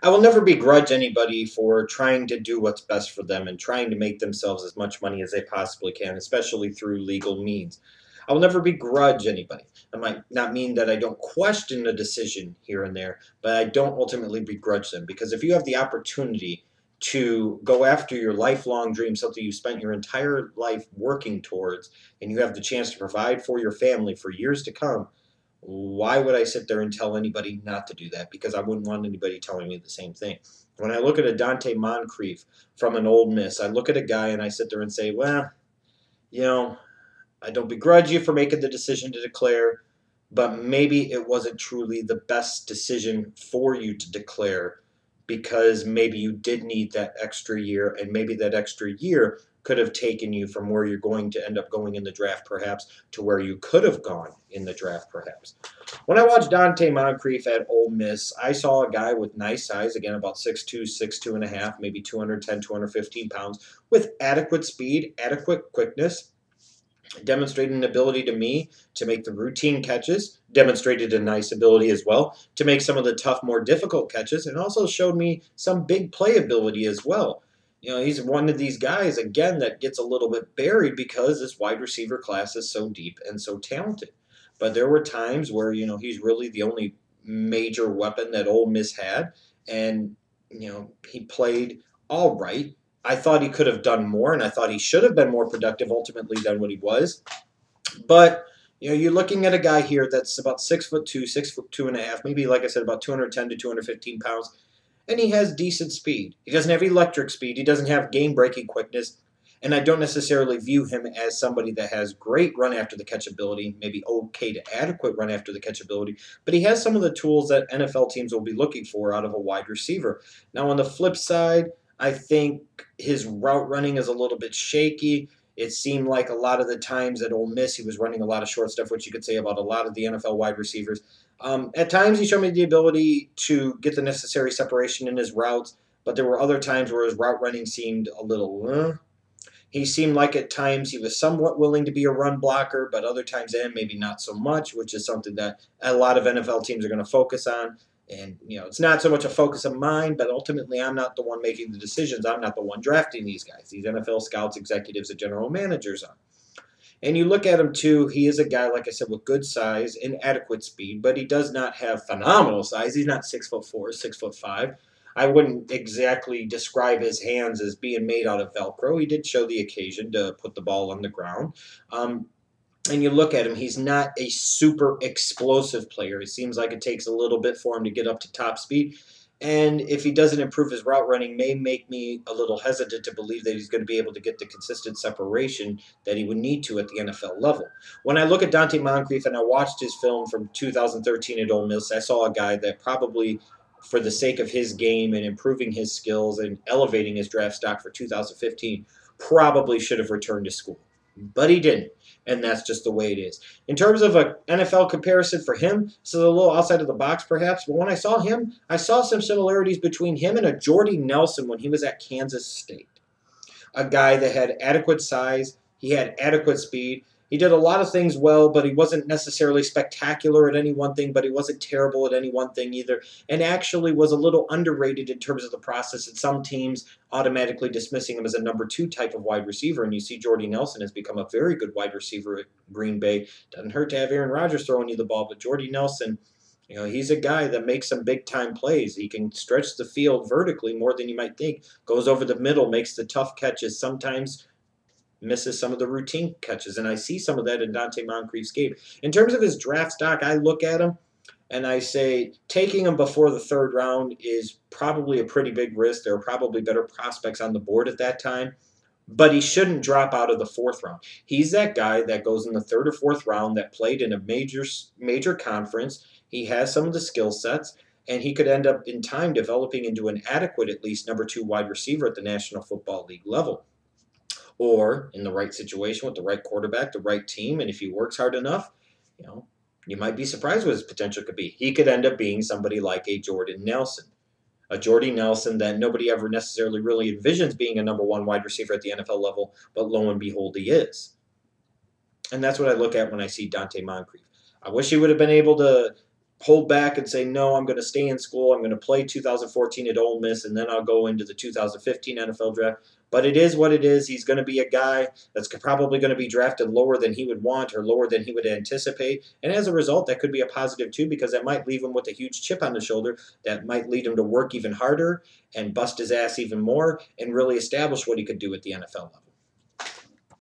I will never begrudge anybody for trying to do what's best for them and trying to make themselves as much money as they possibly can, especially through legal means. I will never begrudge anybody. That might not mean that I don't question a decision here and there, but I don't ultimately begrudge them because if you have the opportunity to go after your lifelong dream, something you spent your entire life working towards, and you have the chance to provide for your family for years to come, why would I sit there and tell anybody not to do that? Because I wouldn't want anybody telling me the same thing. When I look at a Donte Moncrief from an Old Miss, I look at a guy and I sit there and say, well, you know, I don't begrudge you for making the decision to declare, but maybe it wasn't truly the best decision for you to declare because maybe you did need that extra year, and maybe that extra year could have taken you from where you're going to end up going in the draft, perhaps, to where you could have gone in the draft, perhaps. When I watched Donte Moncrief at Ole Miss, I saw a guy with nice size, again, about 6'2", 6'2 and a half, maybe 210, 215 pounds, with adequate speed, adequate quickness, demonstrated an ability to me to make the routine catches, demonstrated a nice ability as well to make some of the tough, more difficult catches, and also showed me some big playability as well. You know, he's one of these guys, again, that gets a little bit buried because this wide receiver class is so deep and so talented. But there were times where, he's really the only major weapon that Ole Miss had, and, he played all right. I thought he could have done more, and I thought he should have been more productive ultimately than what he was. But you're looking at a guy here that's about 6'2", 6'2 and a half, maybe like I said, about 210 to 215 pounds, and he has decent speed. He doesn't have electric speed. He doesn't have game-breaking quickness, and I don't necessarily view him as somebody that has great run after the catch ability, maybe okay to adequate run after the catch ability, but he has some of the tools that NFL teams will be looking for out of a wide receiver. Now, on the flip side, I think his route running is a little bit shaky. It seemed like a lot of the times at Ole Miss he was running a lot of short stuff, which you could say about a lot of the NFL wide receivers. At times he showed me the ability to get the necessary separation in his routes, but there were other times where his route running seemed a little. He seemed like at times he was somewhat willing to be a run blocker, but other times maybe not so much, which is something that a lot of NFL teams are going to focus on. And, it's not so much a focus of mine, but ultimately I'm not the one making the decisions. I'm not the one drafting these guys. These NFL scouts, executives, and general managers are. And you look at him too, he is a guy, like I said, with good size and adequate speed, but he does not have phenomenal size. He's not 6'4", 6'5". I wouldn't exactly describe his hands as being made out of Velcro. He did show the occasion to put the ball on the ground. And you look at him, he's not a super explosive player. It seems like it takes a little bit for him to get up to top speed. And if he doesn't improve his route running, may make me a little hesitant to believe that he's going to be able to get the consistent separation that he would need to at the NFL level. When I look at Donte Moncrief and I watched his film from 2013 at Ole Miss, I saw a guy that probably, for the sake of his game and improving his skills and elevating his draft stock for 2015, probably should have returned to school. But he didn't, and that's just the way it is. In terms of an NFL comparison for him, this is a little outside of the box perhaps, but when I saw him, I saw some similarities between him and a Jordy Nelson when he was at Kansas State. A guy that had adequate size, he had adequate speed, he did a lot of things well, but he wasn't necessarily spectacular at any one thing, but he wasn't terrible at any one thing either, and actually was a little underrated in terms of the process, and some teams automatically dismissing him as a number 2 type of wide receiver, and you see Jordy Nelson has become a very good wide receiver at Green Bay. Doesn't hurt to have Aaron Rodgers throwing you the ball, but Jordy Nelson, he's a guy that makes some big-time plays. He can stretch the field vertically more than you might think, goes over the middle, makes the tough catches, sometimes misses some of the routine catches, and I see some of that in Donte Moncrief's game. In terms of his draft stock, I look at him and I say taking him before the 3rd round is probably a pretty big risk. There are probably better prospects on the board at that time, but he shouldn't drop out of the 4th round. He's that guy that goes in the 3rd or 4th round that played in a major conference. He has some of the skill sets, and he could end up in time developing into an adequate, at least, number 2 wide receiver at the National Football League level. Or in the right situation with the right quarterback, the right team, and if he works hard enough, you might be surprised what his potential could be. He could end up being somebody like a Jordan Nelson. A Jordy Nelson that nobody ever necessarily really envisions being a number 1 wide receiver at the NFL level, but lo and behold, he is. And that's what I look at when I see Donte Moncrief. I wish he would have been able to hold back and say, no, I'm going to stay in school. I'm going to play 2014 at Ole Miss, and then I'll go into the 2015 NFL draft. But it is what it is. He's going to be a guy that's probably going to be drafted lower than he would want or lower than he would anticipate. And as a result, that could be a positive too, because that might leave him with a huge chip on the shoulder that might lead him to work even harder and bust his ass even more and really establish what he could do at the NFL level.